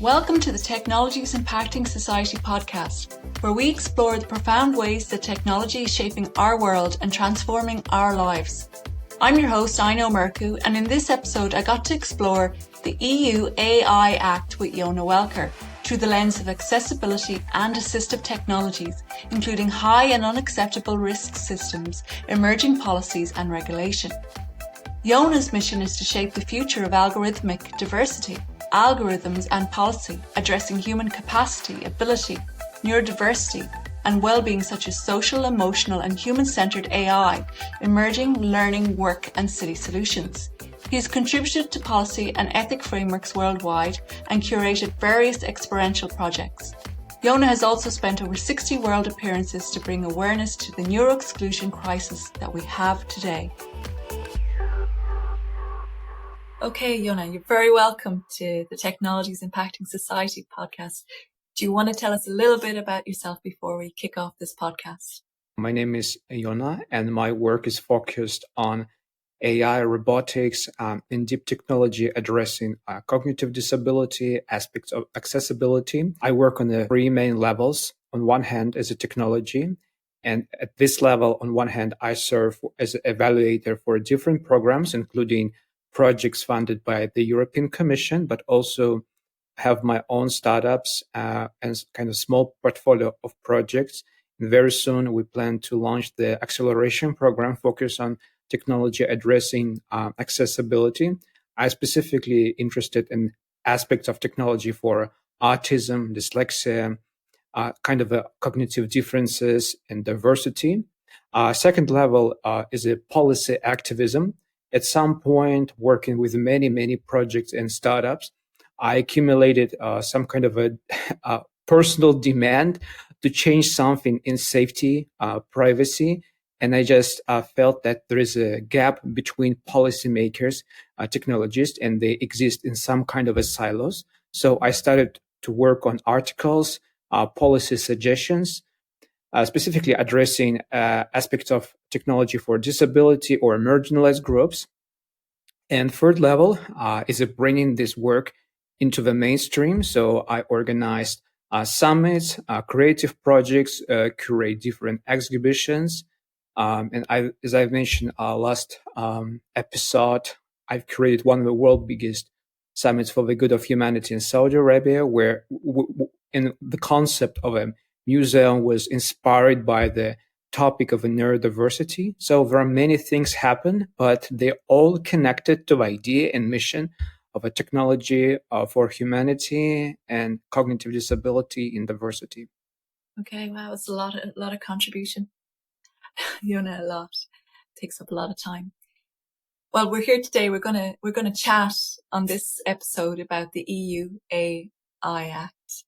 Welcome to the Technologies Impacting Society podcast, where we explore the profound ways that technology is shaping our world and transforming our lives. I'm your host, inaomurchu, and in this episode I got to explore the EU AI Act with Yonah Welker through the lens of accessibility and assistive technologies, including high and unacceptable risk systems, emerging policies and regulation. Yonah's mission is to shape the future of algorithmic diversity, algorithms and policy, addressing human capacity, ability, neurodiversity, and well-being such as social, emotional, and human-centered AI, emerging learning, work, and city solutions. He has contributed to policy and ethic frameworks worldwide and curated various experiential projects. Yonah has also spent over 60 world appearances to bring awareness to the neuro-exclusion crisis that we have today. Okay, Yonah, you're very welcome to the Technologies Impacting Society podcast. Do you want to tell us a little bit about yourself before we kick off this podcast? My name is Yonah, and my work is focused on AI, robotics, and deep technology addressing cognitive disability, aspects of accessibility. I work on the three main levels. On one hand, as a technology, and at this level, on one hand, I serve as an evaluator for different programs, including projects funded by the European Commission, but also have my own startups and kind of small portfolio of projects. And very soon, we plan to launch the acceleration program focused on technology addressing accessibility. I'm specifically interested in aspects of technology for autism, dyslexia, kind of cognitive differences and diversity. Second level is a policy activism. At some point, working with many projects and startups, I accumulated some kind of a personal demand to change something in safety, privacy, and I just felt that there is a gap between policymakers, technologists, and they exist in some kind of a silos. So I started to work on articles, policy suggestions, specifically addressing aspects of technology for disability or marginalized groups. And third level is bringing this work into the mainstream. So I organized summits, creative projects, curate different exhibitions. And as I've mentioned last episode, I've created one of the world's biggest summits for the good of humanity in Saudi Arabia, where in the concept of a museum was inspired by the topic of neurodiversity. So there are many things happen, but they're all connected to the idea and mission of a technology for humanity and cognitive disability in diversity. Okay, wow, it's a lot of contribution. Yonah, a lot. Takes up a lot of time. Well, we're here today. We're gonna chat on this episode about the EU AI Act.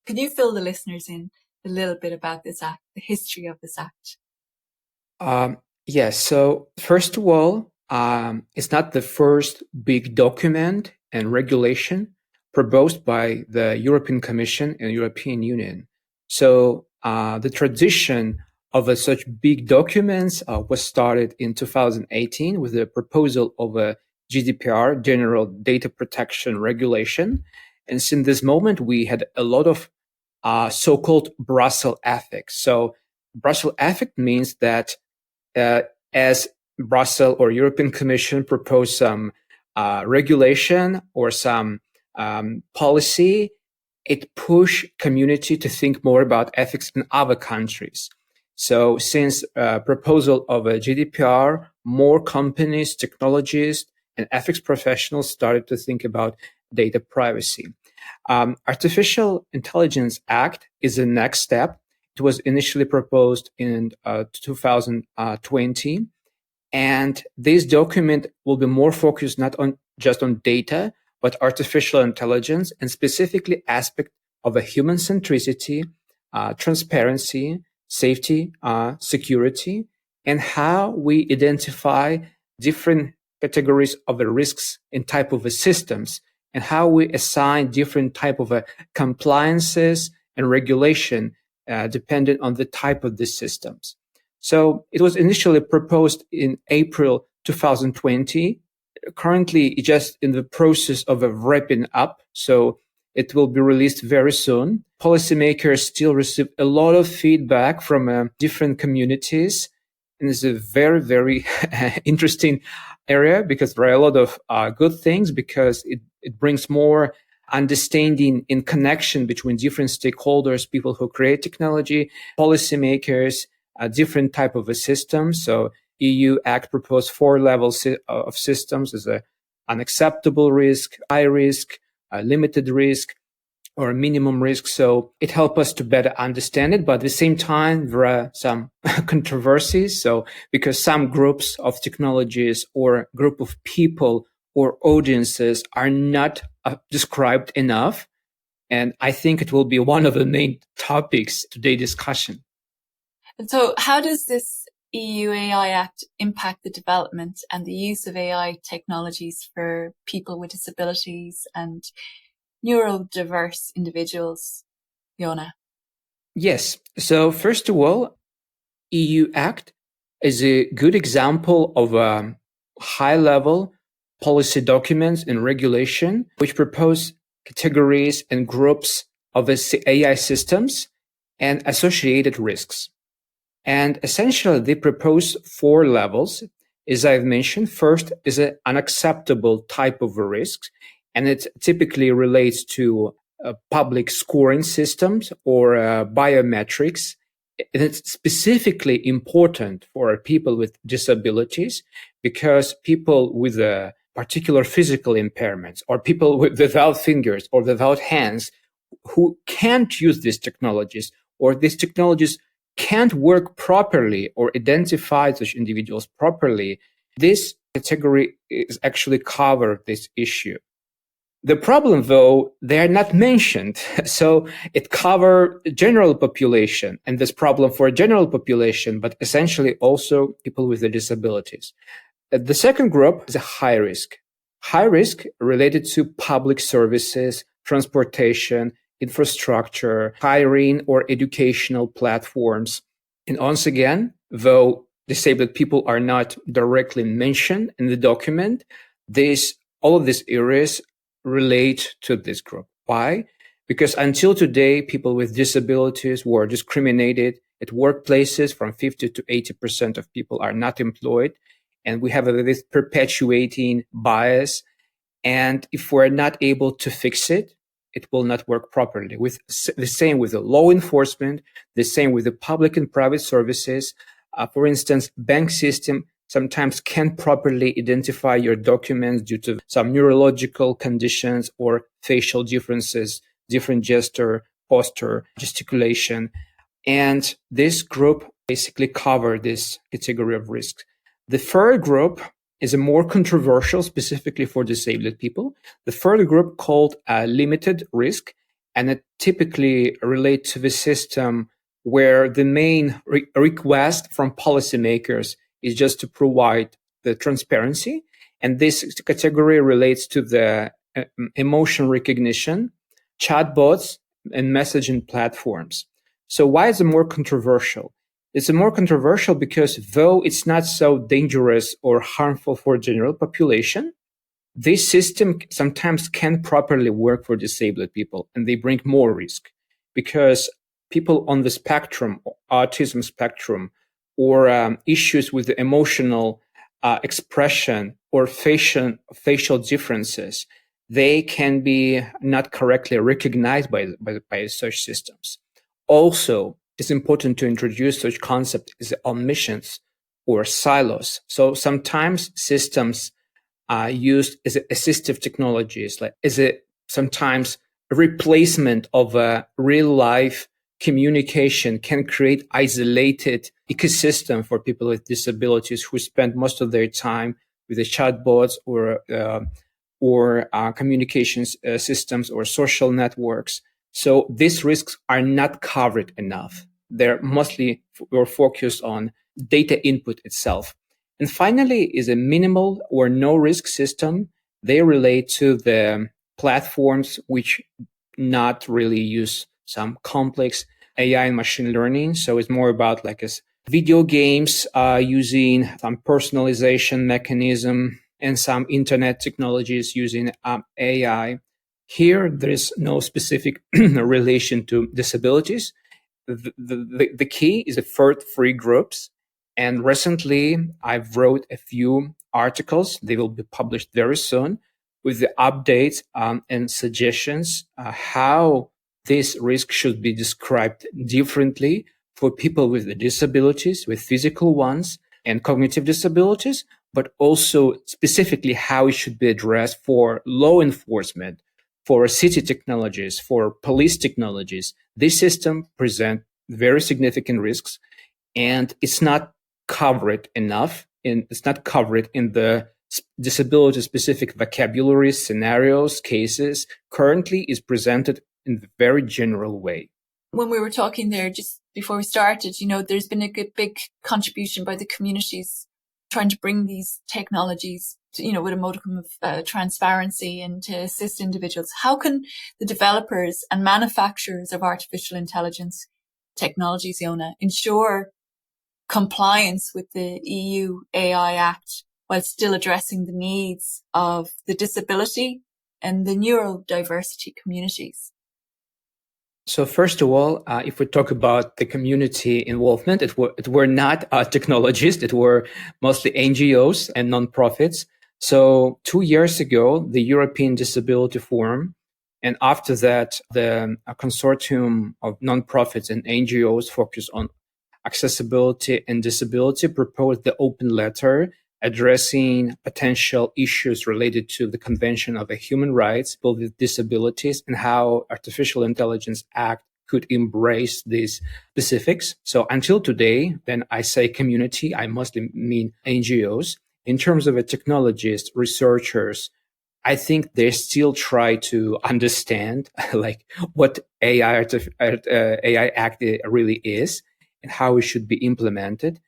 Can you fill the listeners in a little bit about this act, the history of this act? Yes. So first of all, it's not the first big document and regulation proposed by the European Commission and European Union. So the tradition of such big documents was started in 2018 with the proposal of a GDPR, General Data Protection Regulation. And since this moment, we had a lot of so-called Brussels ethics. So Brussels ethics means that as Brussels or European Commission propose some regulation or some policy, it push community to think more about ethics in other countries. So since proposal of a GDPR, more companies, technologists, and ethics professionals started to think about data privacy. Artificial Intelligence Act is the next step. It was initially proposed in 2020. And this document will be more focused not on just on data, but artificial intelligence and specifically aspect of a human centricity, transparency, safety, security, and how we identify different categories of the risks and type of the systems, and how we assign different type of compliances and regulation dependent on the type of the systems. So it was initially proposed in April 2020. Currently, it's just in the process of wrapping up. So It will be released very soon. Policymakers still receive a lot of feedback from different communities. And it's a very, very interesting area because there are a lot of good things because it brings more understanding and connection between different stakeholders, people who create technology, policymakers, different type of a system. So EU Act proposed 4 levels of systems as a unacceptable risk, high risk, limited risk, or minimum risk. So it helps us to better understand it. But at the same time, there are some controversies. So because some groups of technologies or group of people or audiences are not described enough. And I think it will be one of the main topics today's discussion. So how does this EU AI Act impact the development and the use of AI technologies for people with disabilities and neurodiverse individuals, Yonah? Yes. So first of all, EU Act is a good example of a high-level policy documents and regulation which propose categories and groups of AI systems and associated risks. And essentially, they propose 4 levels. As I've mentioned, first is an unacceptable type of a risk, and it typically relates to public scoring systems or biometrics. And it's specifically important for people with disabilities because people with particular physical impairments or people without fingers or without hands who can't use these technologies or these technologies can't work properly or identify such individuals properly, this category is actually cover this issue. The problem, though, they are not mentioned. So it covers general population and this problem for general population, but essentially also people with the disabilities. The second group is a high risk. High risk related to public services, transportation, infrastructure, hiring or educational platforms. And once again, though disabled people are not directly mentioned in the document, all of these areas relate to this group. Why? Because until today, people with disabilities were discriminated at workplaces. From 50 to 80% of people are not employed. And we have this perpetuating bias. And if we're not able to fix it, it will not work properly. With the same with the law enforcement, the same with the public and private services. For instance, bank system sometimes can't properly identify your documents due to some neurological conditions or facial differences, different gesture, posture, gesticulation. And this group basically covers this category of risks. The third group is a more controversial, specifically for disabled people. The third group called limited risk, and it typically relates to the system where the main request from policymakers is just to provide the transparency. And this category relates to the emotion recognition, chatbots, and messaging platforms. So why is it more controversial? It's more controversial because though it's not so dangerous or harmful for general population, this system sometimes can't properly work for disabled people, and they bring more risk because people on the spectrum, autism spectrum, or issues with the emotional expression or facial differences, they can be not correctly recognized by such systems. Also, it's important to introduce such concept as omissions or silos. So sometimes systems are used as assistive technologies, like as sometimes a replacement of a real life communication can create isolated ecosystem for people with disabilities who spend most of their time with the chatbots or communications systems or social networks. So these risks are not covered enough. They're mostly focused on data input itself. And finally is a minimal or no risk system. They relate to the platforms which not really use some complex AI and machine learning. So it's more about like video games using some personalization mechanism and some internet technologies using AI. Here, there is no specific relation to disabilities. The key is the free groups. And recently, I've wrote a few articles. They will be published very soon with the updates and suggestions how this risk should be described differently for people with the disabilities, with physical ones and cognitive disabilities, but also specifically how it should be addressed for law enforcement, for city technologies, for police technologies. This system presents very significant risks, and it's not covered enough. It's not covered in the disability-specific vocabulary, scenarios, cases. Currently, is presented in a very general way. When we were talking there just before we started, there's been a big contribution by the communities trying to bring these technologies to, with a modicum of transparency and to assist individuals. How can the developers and manufacturers of artificial intelligence technologies, Yonah, ensure compliance with the EU AI Act while still addressing the needs of the disability and the neurodiversity communities? So first of all, if we talk about the community involvement, it were not technologists, it were mostly NGOs and nonprofits. So 2 years ago, the European Disability Forum, and after that, the consortium of nonprofits and NGOs focused on accessibility and disability proposed the open letter addressing potential issues related to the Convention of the Human Rights, people with disabilities, and how Artificial Intelligence Act could embrace these specifics. So until today, when I say community, I mostly mean NGOs. In terms of technologists, researchers, I think they still try to understand like what AI Act really is and how it should be implemented.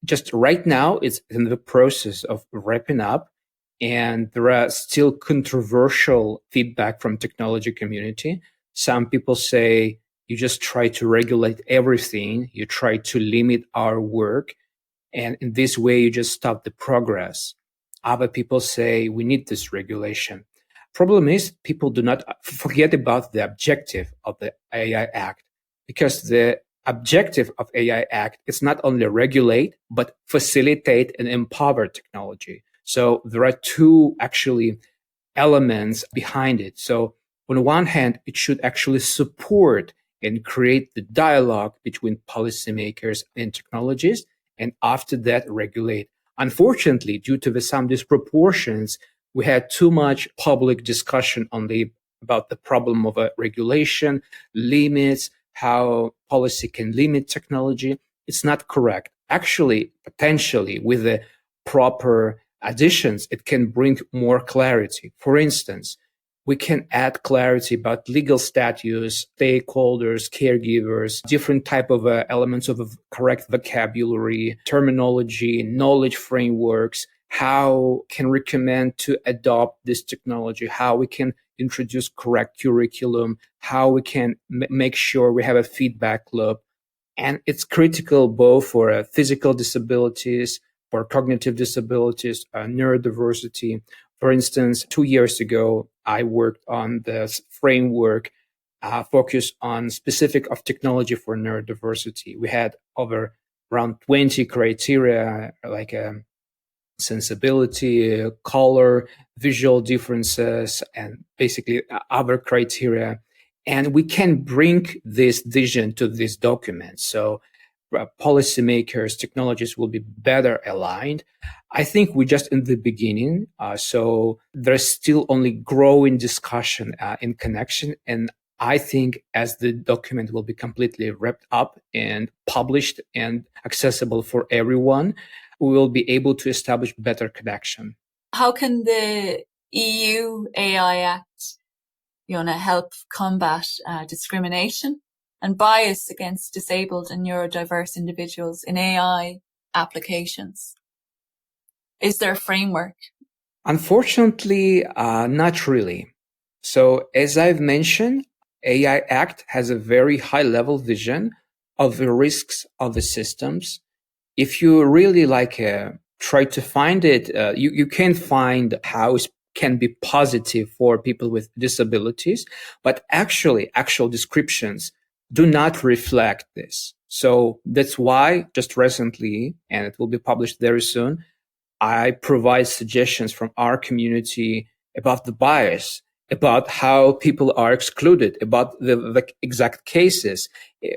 Just right now, it's in the process of wrapping up, and there are still controversial feedback from technology community. Some people say you just try to regulate everything, you try to limit our work, and in this way you just stop the progress. Other people say we need this regulation. Problem is, people do not forget about the objective of the AI Act, because the objective of AI Act is not only regulate, but facilitate and empower technology. So there are two actually elements behind it. So on one hand, it should actually support and create the dialogue between policymakers and technologies, and after that regulate. Unfortunately, due to some disproportions, we had too much public discussion about the problem of regulation, limits, how policy can limit technology. It's not correct. Actually, potentially, with the proper additions, it can bring more clarity. For instance, we can add clarity about legal status, stakeholders, caregivers, different type of elements of correct vocabulary, terminology, knowledge frameworks, how can recommend to adopt this technology, how we can introduce correct curriculum, how we can make sure we have a feedback loop. And it's critical both for physical disabilities, for cognitive disabilities, neurodiversity. For instance, 2 years ago, I worked on this framework focused on specific of technology for neurodiversity. We had around 20 criteria like sensibility, color, visual differences, and basically other criteria. And we can bring this vision to this document. So policymakers, technologists will be better aligned. I think we're just in the beginning. So there's still only growing discussion in connection. And I think as the document will be completely wrapped up and published and accessible for everyone, we will be able to establish better connection. How can the EU AI Act, help combat discrimination and bias against disabled and neurodiverse individuals in AI applications? Is there a framework? Unfortunately, not really. So as I've mentioned, AI Act has a very high level vision of the risks of the systems. If you really try to find it, you can find how it's can be positive for people with disabilities, but actual descriptions do not reflect this. So that's why just recently, and it will be published very soon, I provide suggestions from our community about the bias, about how people are excluded, about the exact cases,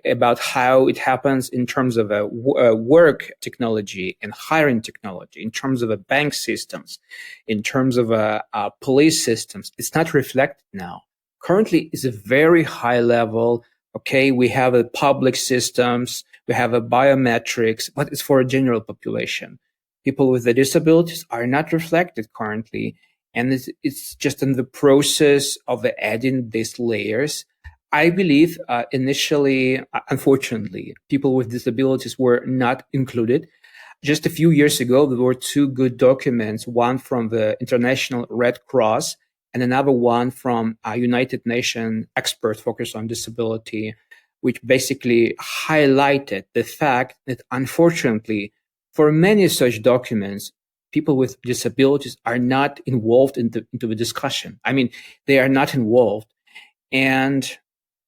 about how it happens in terms of work technology and hiring technology, in terms of bank systems, in terms of police systems. It's not reflected now. Currently, it's a very high level. Okay, we have a public systems, we have a biometrics, but it's for a general population. People with the disabilities are not reflected currently, and it's just in the process of adding these layers. I believe initially, unfortunately, people with disabilities were not included. Just a few years ago, there were two good documents, one from the International Red Cross and another one from a United Nations expert focused on disability, which basically highlighted the fact that unfortunately, for many such documents, people with disabilities are not involved into the discussion. I mean, they are not involved. And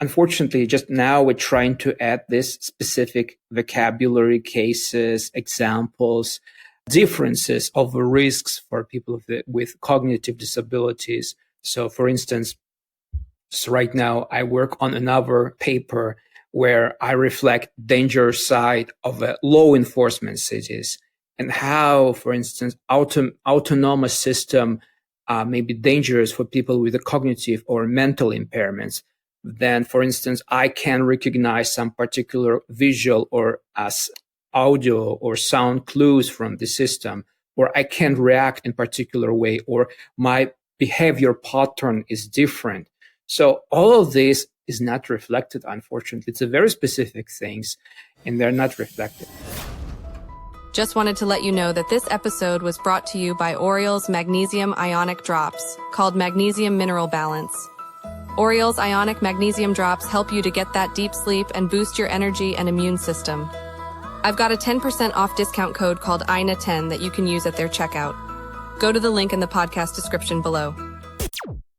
unfortunately, just now we're trying to add this specific vocabulary, cases, examples, differences of risks for people with cognitive disabilities. So for instance, right now I work on another paper where I reflect danger side of law enforcement cities and how, for instance, autonomous system may be dangerous for people with a cognitive or mental impairments. Then, for instance, I can recognize some particular visual or audio or sound clues from the system, or I can react in particular way, or my behavior pattern is different. So all of this is not reflected, unfortunately. It's a very specific things, and they're not reflected. Just wanted to let you know that this episode was brought to you by Oriel's Magnesium Ionic Drops, called Magnesium Mineral Balance. Oriel's Ionic Magnesium Drops help you to get that deep sleep and boost your energy and immune system. I've got a 10% off discount code called INA10 that you can use at their checkout. Go to the link in the podcast description below.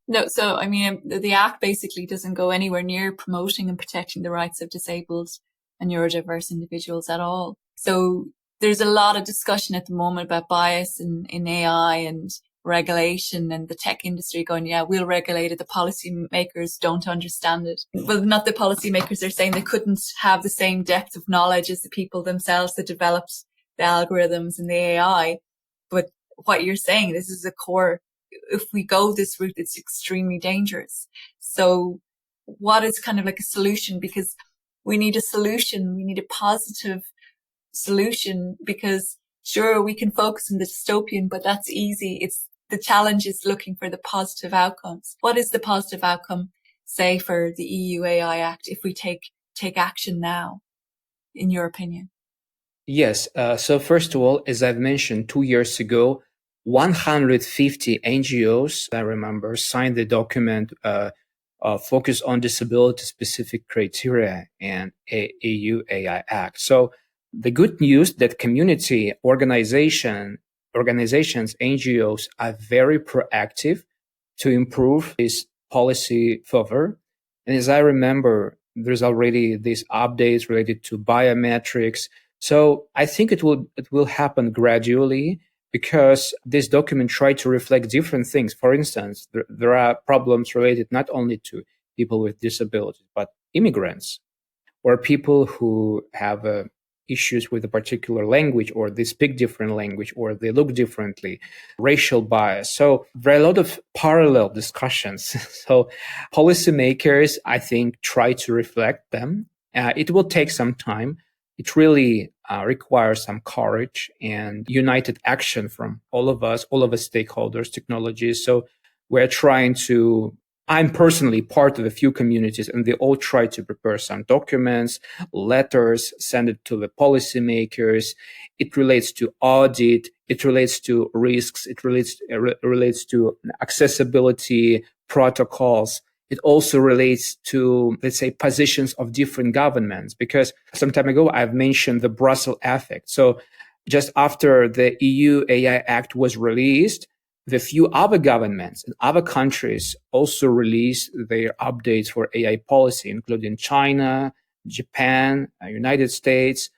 No, so I mean, the Act basically doesn't go anywhere near promoting and protecting the rights of disabled and neurodiverse individuals at all. So there's a lot of discussion at the moment about bias in AI and regulation, and the tech industry going, yeah, we'll regulate it. The policymakers don't understand it. Well, not the policymakers, they're saying they couldn't have the same depth of knowledge as the people themselves that developed the algorithms and the AI. But what you're saying, this is a core. If we go this route, it's extremely dangerous. So what is kind of like a solution? Because we need a solution. We need a positive solution, because sure, we can focus on the dystopian, but that's easy. It's the challenge is looking for the positive outcomes. What is the positive outcome, say, for the EU AI Act if we take action now, in your opinion? Yes. So first of all, as I've mentioned, 2 years ago, 150 NGOs, I remember, signed the document focused on disability-specific criteria and EU AI Act. So the good news that community organizations, NGOs are very proactive to improve this policy further. And as I remember, there's already these updates related to biometrics. So I think it will happen gradually, because this document tried to reflect different things. For instance, there are problems related not only to people with disabilities, but immigrants or people who have issues with a particular language, or they speak different language, or they look differently, racial bias. So there are a lot of parallel discussions. So policymakers, I think, try to reflect them. It will take some time. It really requires some courage and united action from all of us stakeholders, technologies. So we're trying to, I'm personally part of a few communities, and they all try to prepare some documents, letters, send it to the policymakers. It relates to audit. It relates to risks. It relates to accessibility protocols. It also relates to, let's say, positions of different governments, because some time ago, I've mentioned the Brussels effect. So just after the EU AI Act was released, the few other governments in other countries also release their updates for AI policy, including China, Japan, United States.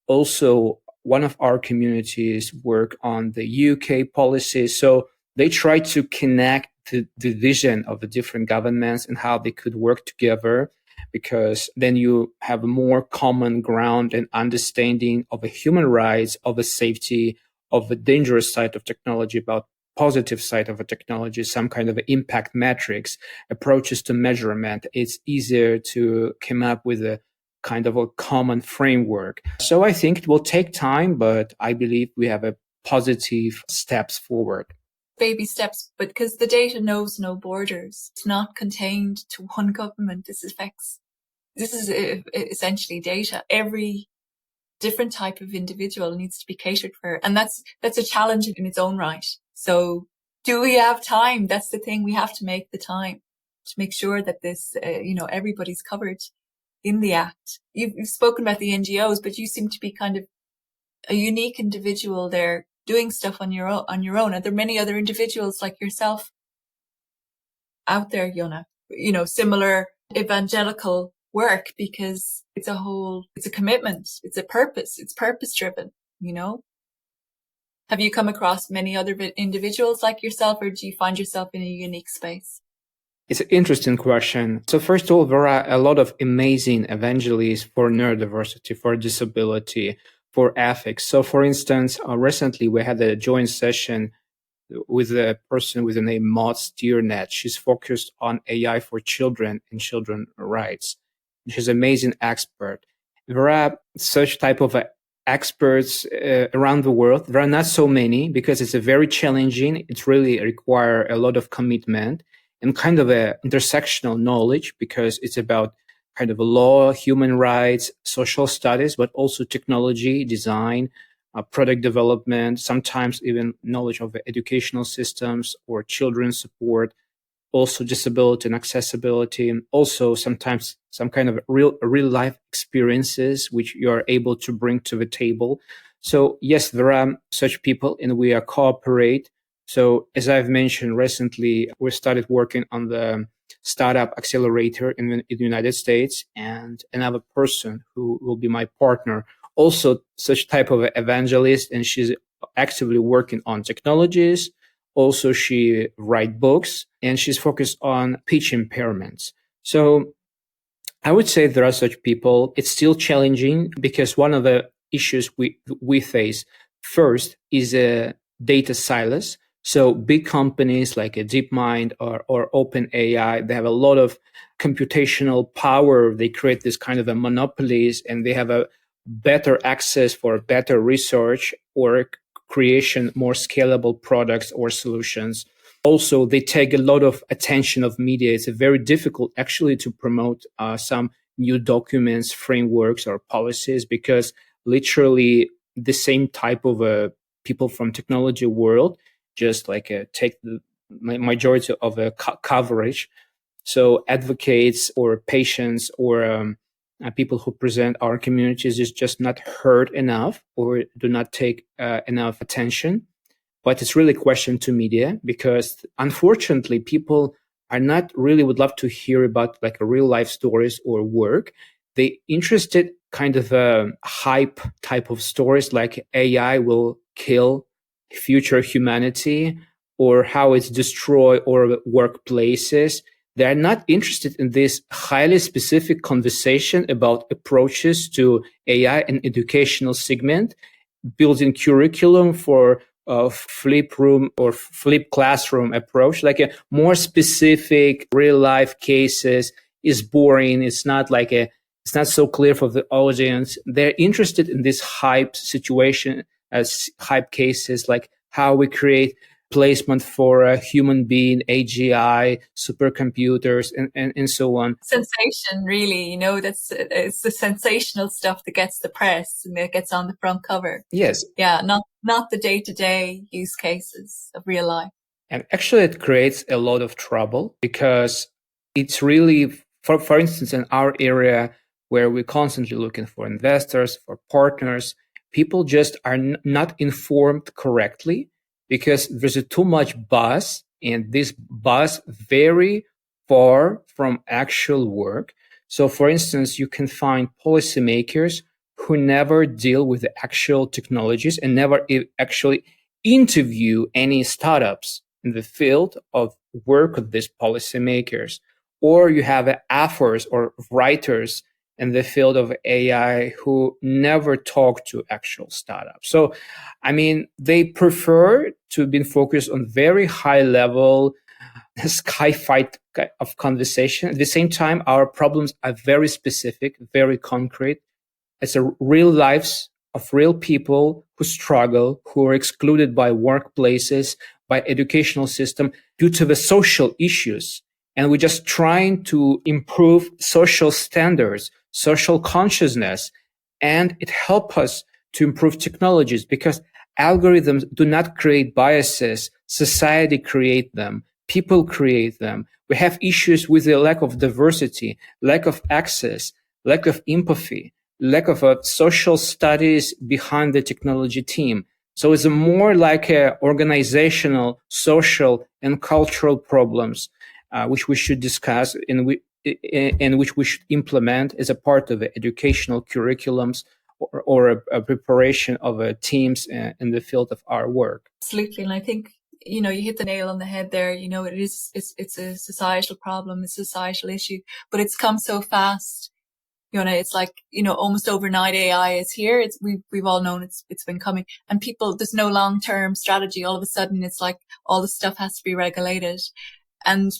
Also, one of our communities work on the UK policy. So they try to connect the vision of the different governments and how they could work together, because then you have more common ground and understanding of the human rights, of the safety, of the dangerous side of technology, about positive side of a technology, some kind of impact metrics, approaches to measurement. It's easier to come up with a kind of a common framework. So I think it will take time, but I believe we have a positive steps forward. Baby steps, but because the data knows no borders, it's not contained to one government. This is essentially data. Every different type of individual needs to be catered for. And that's a challenge in its own right. So do we have time? That's the thing. We have to make the time to make sure that this, everybody's covered in the Act. You've spoken about the NGOs, but you seem to be kind of a unique individual there doing stuff on your own. Are there many other individuals like yourself out there, Yonah? Similar evangelical work, because it's a commitment, it's a purpose, it's purpose driven, Have you come across many other individuals like yourself, or do you find yourself in a unique space? It's an interesting question. So first of all, there are a lot of amazing evangelists for neurodiversity, for disability, for ethics. So for instance, recently we had a joint session with a person with the name Maud Steernet. She's focused on AI for children and children's rights. She's an amazing expert. There are such type of experts around the world. There are not so many because it's a very challenging. It really requires a lot of commitment and kind of a intersectional knowledge, because it's about kind of a law, human rights, social studies, but also technology, design, product development, sometimes even knowledge of educational systems or children's support, also disability and accessibility, and also sometimes some kind of real life experiences which you are able to bring to the table. So yes, there are such people and we are cooperate. So as I've mentioned recently, we started working on the startup accelerator in the United States, and another person who will be my partner, also such type of evangelist, and she's actively working on technologies. Also, she write books and she's focused on speech impairments. So I would say there are such people. It's still challenging because one of the issues we face first is a data silos. So big companies like a DeepMind or OpenAI, they have a lot of computational power. They create this kind of a monopolies, and they have a better access for better research or creation, more scalable products or solutions. Also, they take a lot of attention of media. It's very difficult actually to promote some new documents, frameworks, or policies, because literally the same type of people from technology world just like take the majority of the coverage. So advocates or patients or people who present our communities is just not heard enough or do not take enough attention. But it's really a question to media, because unfortunately people are not really would love to hear about like real life stories or work. They interested kind of hype type of stories like AI will kill future humanity or how it's destroy or workplaces. They're not interested in this highly specific conversation about approaches to AI and educational segment, building curriculum for a flip room or flip classroom approach, like a more specific real life cases is boring. It's not so clear for the audience. They're interested in this hype situation as hype cases, like how we create placement for a human being, AGI, supercomputers, and so on. Sensation, really, it's the sensational stuff that gets the press and that gets on the front cover. Yes. Yeah, not the day-to-day use cases of real life. And actually it creates a lot of trouble, because it's really, for instance, in our area where we're constantly looking for investors, for partners, people just are not informed correctly. because there's too much buzz, and this buzz very far from actual work. So, for instance, you can find policymakers who never deal with the actual technologies and never actually interview any startups in the field of work of these policymakers. Or you have authors or writers in the field of AI who never talk to actual startups. So, I mean, they prefer to be focused on very high level sky fight of conversation. At the same time, our problems are very specific, very concrete. It's a real lives of real people who struggle, who are excluded by workplaces, by educational system due to the social issues. And we're just trying to improve social standards, social consciousness, and it helps us to improve technologies because algorithms do not create biases. Society create them. People create them. We have issues with the lack of diversity, lack of access, lack of empathy, lack of social studies behind the technology team. So it's more like organizational, social, and cultural problems, which we should discuss and which we should implement as a part of educational curriculums or a preparation of teams in the field of our work. Absolutely. And I think, you hit the nail on the head there. It's a societal problem, it's a societal issue, but it's come so fast. It's like, almost overnight AI is here. We've all known it's been coming, and there's no long-term strategy. All of a sudden, it's like all the stuff has to be regulated, and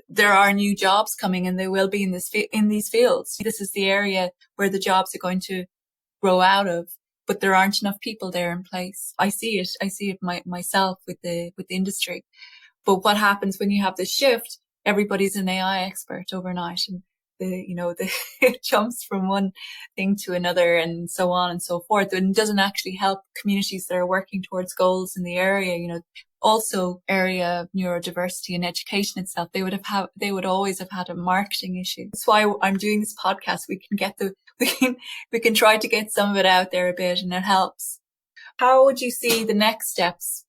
there are new jobs coming, and they will be in these fields. This is the area where the jobs are going to grow out of, but there aren't enough people there in place. I see it myself with the industry. But what happens when you have this shift? Everybody's an AI expert overnight, and it jumps from one thing to another and so on and so forth, and doesn't actually help communities that are working towards goals in the area. Also area of neurodiversity and education itself, they would always have had a marketing issue. That's why I'm doing this podcast. We can try to get some of it out there a bit, and it helps. How would you see the next steps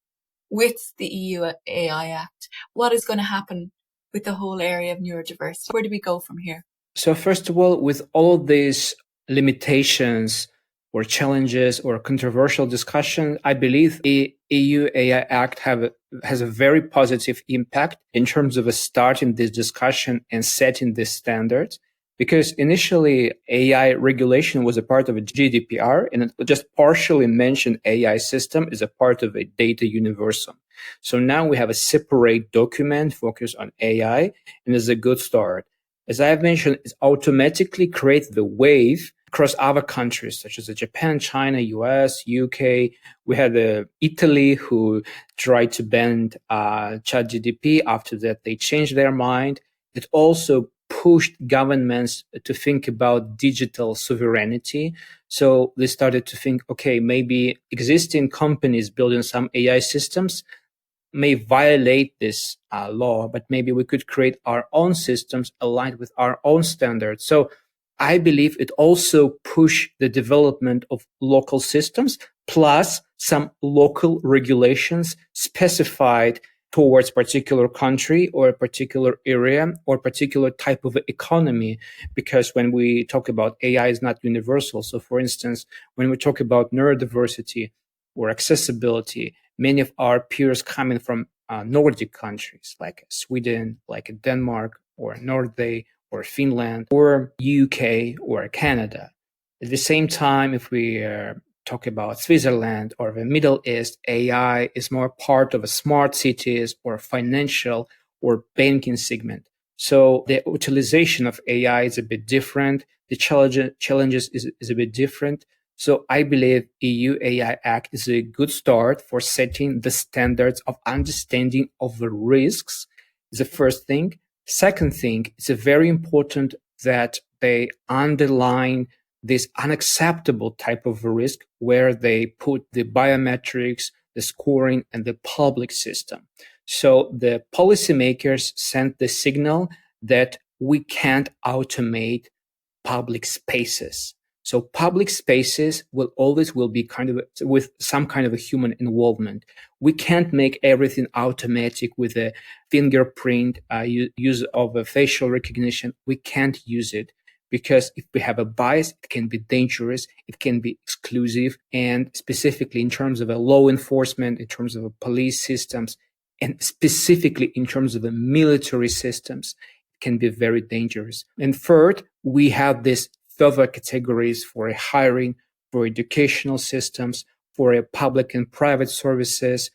with the EU AI Act? What is going to happen with the whole area of neurodiversity? Where do we go from here? So first of all, with all these limitations or challenges or controversial discussion, I believe the EU AI Act has a very positive impact in terms of starting this discussion and setting the standards. Because initially AI regulation was a part of a GDPR, and it just partially mentioned AI system as a part of a data universum. So now we have a separate document focused on AI, and it's a good start. As I have mentioned, it automatically creates the wave across other countries such as Japan, China, US, UK. We had Italy who tried to ban ChatGPT. After that, they changed their mind. It also pushed governments to think about digital sovereignty. So they started to think, okay, maybe existing companies building some AI systems may violate this law, but maybe we could create our own systems aligned with our own standards. So I believe it also pushed the development of local systems, plus some local regulations specified towards particular country or a particular area or particular type of economy. Because when we talk about AI is not universal. So for instance, when we talk about neurodiversity or accessibility, many of our peers coming from Nordic countries like Sweden, like Denmark or Norway or Finland or UK or Canada. At the same time, if we talk about Switzerland or the Middle East, AI is more part of a smart cities or financial or banking segment. So the utilization of AI is a bit different. The challenges is a bit different. So I believe EU AI Act is a good start for setting the standards of understanding of the risks. Is the first thing. Second thing, it's very important that they underline this unacceptable type of risk where they put the biometrics, the scoring, and the public system. So the policymakers sent the signal that we can't automate public spaces. So public spaces will be kind of with some kind of a human involvement. We can't make everything automatic with a fingerprint, use of a facial recognition. We can't use it because if we have a bias, it can be dangerous, it can be exclusive, and specifically in terms of a law enforcement, in terms of a police systems, and specifically in terms of the military systems, it can be very dangerous. And third, we have this further categories for a hiring, for educational systems, for a public and private services,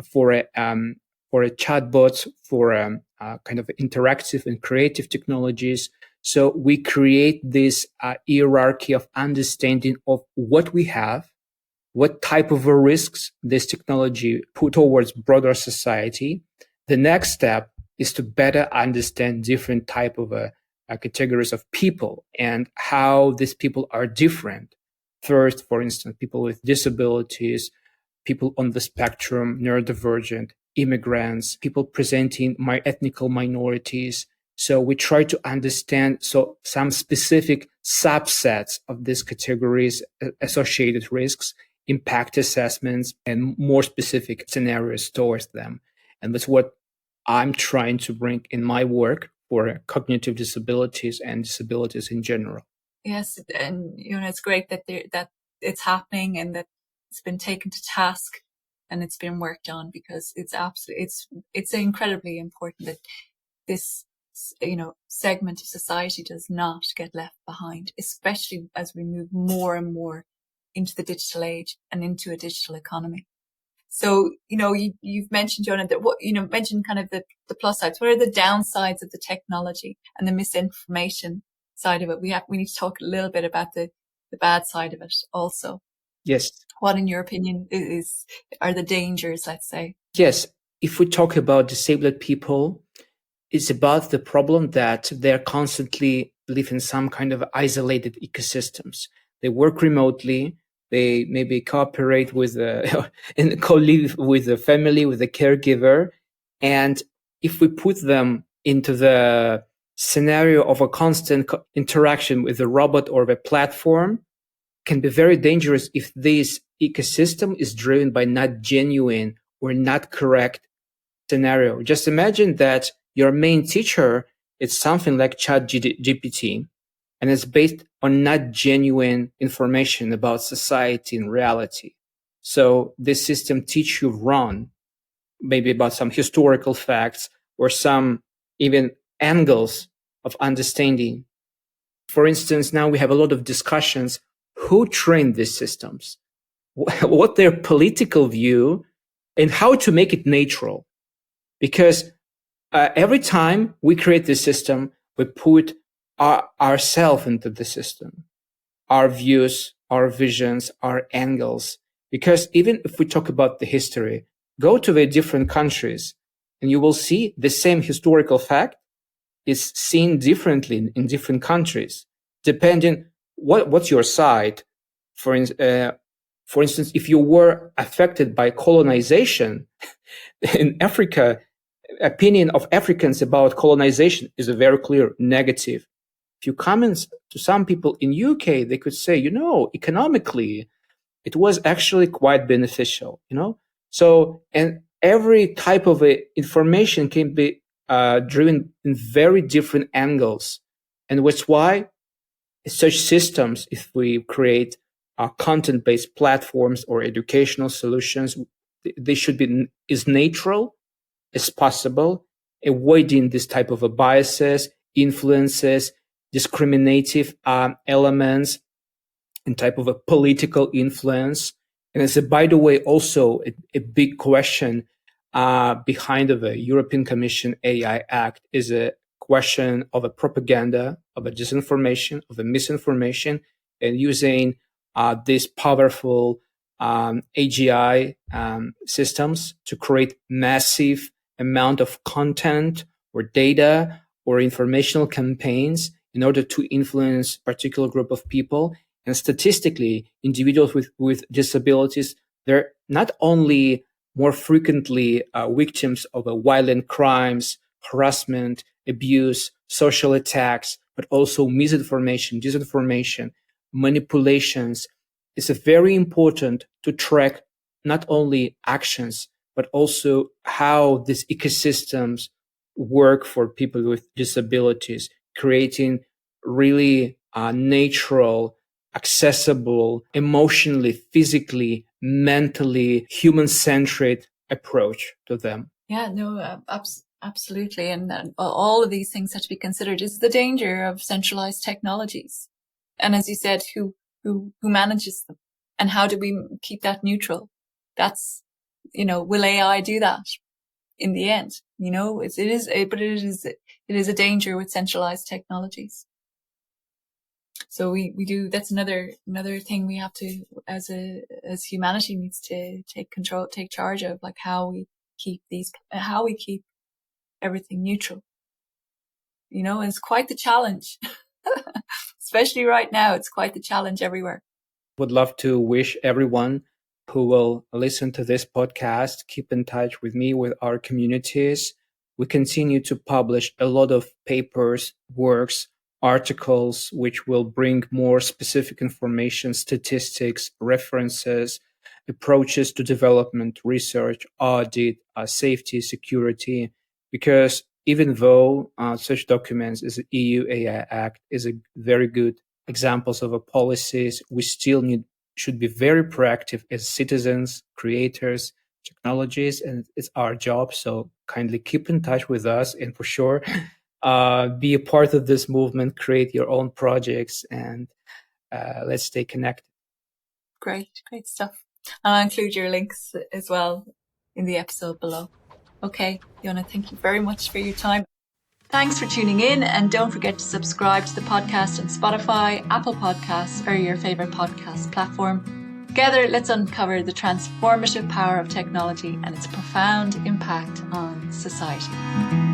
for a chatbot, for kind of interactive and creative technologies. So we create this hierarchy of understanding of what we have, what type of risks this technology put towards broader society. The next step is to better understand different type of categories of people and how these people are different. First, for instance, people with disabilities, people on the spectrum, neurodivergent, immigrants, people presenting ethnical minorities. So we try to understand some specific subsets of these categories, associated risks, impact assessments, and more specific scenarios towards them. And that's what I'm trying to bring in my work for cognitive disabilities and disabilities in general. Yes, and it's great that that it's happening and that it's been taken to task and it's been worked on, because it's incredibly important that this segment of society does not get left behind, especially as we move more and more into the digital age and into a digital economy. So, you've mentioned, Yonah, that mentioned kind of the plus sides. What are the downsides of the technology and the misinformation side of it? We need to talk a little bit about the bad side of it also. Yes. What, in your opinion, are the dangers, let's say? Yes. If we talk about disabled people, it's about the problem that they're constantly live in some kind of isolated ecosystems. They work remotely. They maybe cooperate with and co-live with the family, with the caregiver. And if we put them into the scenario of a constant interaction with a robot or a platform, can be very dangerous if this ecosystem is driven by not genuine or not correct scenario. Just imagine that your main teacher is something like ChatGPT, and it's based on not genuine information about society and reality. So this system teach you wrong, maybe about some historical facts or some even angles of understanding. For instance, now we have a lot of discussions who trained these systems, what their political view, and how to make it neutral. Because every time we create this system, we put ourselves into the system, our views, our visions, our angles. Because even if we talk about the history, go to the different countries and you will see the same historical fact is seen differently in different countries, depending what's your side. For instance, if you were affected by colonization in Africa, opinion of Africans about colonization is a very clear negative. If you comment to some people in UK, they could say, economically, it was actually quite beneficial, So, and every type of information can be driven in very different angles. And that's why such systems, if we create content-based platforms or educational solutions, they should be as neutral as possible, avoiding this type of biases, influences, discriminative elements, and type of a political influence. And it's, by the way, also a big question behind of a European Commission AI Act is a question of a propaganda, of a disinformation, of a misinformation, and using these powerful AGI systems to create massive amount of content or data or informational campaigns in order to influence a particular group of people. And statistically, individuals with disabilities, they're not only more frequently victims of violent crimes, harassment, abuse, social attacks, but also misinformation, disinformation. manipulations, it's very important to track not only actions, but also how these ecosystems work for people with disabilities, creating really natural, accessible, emotionally, physically, mentally, human-centered approach to them. Yeah, no, absolutely. And all of these things have to be considered. Is the danger of centralized technologies. And as you said, who manages them? And how do we keep that neutral? That's, will AI do that in the end? It is a danger with centralized technologies. So we do, that's another thing we have to, as humanity needs to take charge of, like how we keep everything neutral. And it's quite the challenge, especially right now. It's quite the challenge everywhere. Would love to wish everyone who will listen to this podcast, keep in touch with me, with our communities. We continue to publish a lot of papers, works, articles, which will bring more specific information, statistics, references, approaches to development, research, audit, safety, security, because even though such documents as the EU AI Act is a very good examples of policies, we still should be very proactive as citizens, creators, technologies, and it's our job. So kindly keep in touch with us, and for sure, be a part of this movement, create your own projects, and let's stay connected. Great stuff. And I'll include your links as well in the episode below. Okay, Yonah, thank you very much for your time. Thanks for tuning in, and don't forget to subscribe to the podcast on Spotify, Apple Podcasts, or your favorite podcast platform. Together, let's uncover the transformative power of technology and its profound impact on society.